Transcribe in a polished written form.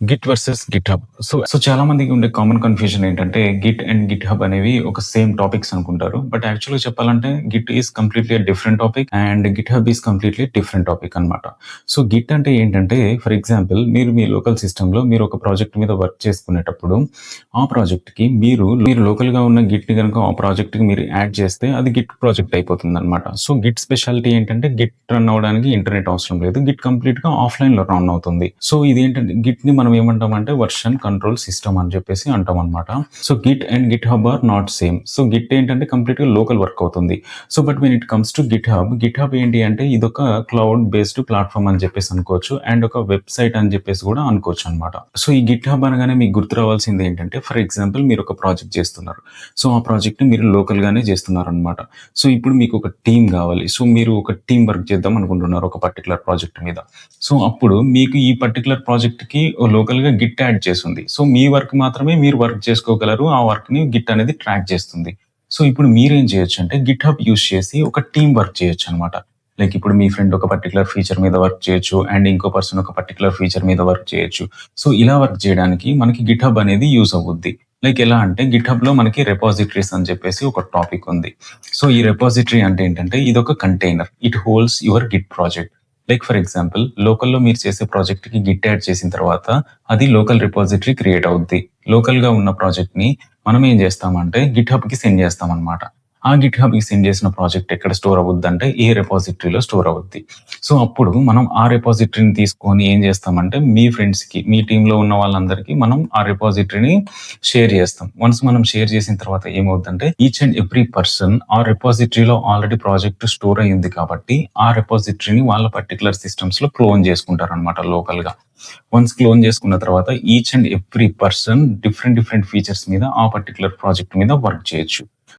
Git versus GitHub. So చాలా మందికి ఉండే కామన్ కన్‌ఫ్యూజన్ ఏంటంటే గిట్ అండ్ గిట్‌హబ్ అనేవి ఒక సేమ్ టాపిక్స్ అనుకుంటారు. బట్ యాక్చువల్‌గా చెప్పాలంటే Git is completely different topic and GitHub is completely different topic అన్నమాట. సో గిట్ అంటే ఏంటంటే ఫర్ ఎగ్జాంపుల్ మీరు మీ లోకల్ సిస్టమ్‌లో మీరు ఒక ప్రాజెక్ట్ మీద వర్క్ చేసుకునేటప్పుడు ఆ ప్రాజెక్ట్‌కి మీరు లోకల్‌గా ఉన్న గిట్‌ని గనుక ఆ ప్రాజెక్ట్‌కి మీరు యాడ్ చేస్తే అది గిట్ ప్రాజెక్ట్ అయిపోతుందన్నమాట. సో గిట్ స్పెషాలిటీ ఏంటంటే గిట్ రన్ అవ్వడానికి ఇంటర్నెట్ అవసరం లేదు. గిట్ కంప్లీట్‌గా ఆఫ్‌లైన్‌లో రన్ అవుతుంది. సో ఇదేంటంటే గిట్‌ని మనం ఏమంటామంటే వర్షన్ కంట్రోల్ సిస్టమ్ అని చెప్పేసి అంటామనమాట. So git and GitHub are not same. So git ఏంటంటే కంప్లీట్‌గా లోకల్ వర్క్ అవుతుంది. So but when it comes to GitHub ఏంటి అంటే ఇదొక క్లౌడ్ బేస్డ్ ప్లాట్‌ఫార్మ్ అని చెప్పేసి అనుకోవచ్చు. అండ్ ఒక వెబ్‌సైట్ అని చెప్పేసి కూడా అనుకోవచ్చు అనమాట. సో ఈ గిట్‌హబ్ అనగానే మీకు గుర్తు రావాల్సింది ఏంటంటే ఫర్ ఎగ్జాంపుల్ మీరు ఒక ప్రాజెక్ట్ చేస్తున్నారు. సో ఆ ప్రాజెక్ట్‌ని మీరు లోకల్‌గానే చేస్తున్నారనమాట. సో ఇప్పుడు మీకు ఒక టీమ్ కావాలి. సో మీరు ఒక టీమ్ వర్క్ చేద్దాం అనుకుంటున్నారు ఒక పర్టిక్యులర్ ప్రాజెక్ట్ మీద. సో అప్పుడు మీకు ఈ పర్టిక్యులర్ ప్రాజెక్ట్‌కి లోకల్‌గా గిట్ యాడ్ చేసుంది. సో మీ వర్క్ మాత్రమే మీరు వర్క్ చేసుకోగలరు. ఆ వర్క్‌ని గిట్ అనేది ట్రాక్ చేస్తుంది. సో ఇప్పుడు మీరేం చేయొచ్చంటే గిట్‌హబ్ యూజ్ చేసి ఒక టీమ్ వర్క్ చేయొచ్చనమాట. లైక్ ఇప్పుడు మీ ఫ్రెండ్ ఒక పర్టిక్యులర్ ఫీచర్ మీద వర్క్ చేయొచ్చు. అండ్ ఇంకో పర్సన్ ఒక పర్టిక్యులర్ ఫీచర్ మీద వర్క్ చేయొచ్చు. సో ఇలా వర్క్ చేయడానికి మనకి గిట్‌హబ్ అనేది యూజ్ అవుద్ది. లైక్ ఎలా అంటే గిట్‌హబ్‌లో మనకి రిపాజిటరీస్ అని చెప్పేసి ఒక టాపిక్ ఉంది. సో ఈ రిపాజిటరీ అంటే ఏంటంటే ఇదొక container. It holds your Git project. Like for example లోకల్‌లో మీరు చేసే ప్రాజెక్ట్‌కి గిట్ యాడ్ చేసిన తర్వాత అది లోకల్ రిపాజిటరీ క్రియేట్ అవుద్ది. లోకల్‌గా ఉన్న ప్రాజెక్ట్‌ని మనం ఏం చేస్తామంటే గిట్‌హబ్‌కి సెండ్ చేస్తామనమాట. ఆ గిట్‌హబ్‌కి సెండ్ చేసిన ప్రాజెక్ట్ ఎక్కడ స్టోర్ అవుద్దంటే ఏ రిపాజిటరీలో స్టోర్ అవుద్ది. సో అప్పుడు మనం ఆ రిపాజిటరీని తీసుకొని ఏం చేస్తామంటే మీ ఫ్రెండ్స్‌కి, మీ టీమ్‌లో ఉన్న వాళ్ళందరికీ మనం ఆ రిపాజిటరీని షేర్ చేస్తాం. వన్స్ మనం షేర్ చేసిన తర్వాత ఏమవుద్దంటే ఈచ్ అండ్ ఎవ్రీ పర్సన్ ఆ రిపాజిటరీలో ఆల్రెడీ ప్రాజెక్ట్ స్టోర్ అయ్యింది కాబట్టి ఆ రిపాజిటరీని వాళ్ళ పర్టిక్యులర్ సిస్టమ్స్‌లో క్లోన్ చేసుకుంటారనమాట లోకల్‌గా. వన్స్ క్లోన్ చేసుకున్న తర్వాత each and every person different features మీద ఆ పర్టిక్యులర్ ప్రాజెక్ట్ మీద వర్క్ చేయొచ్చు.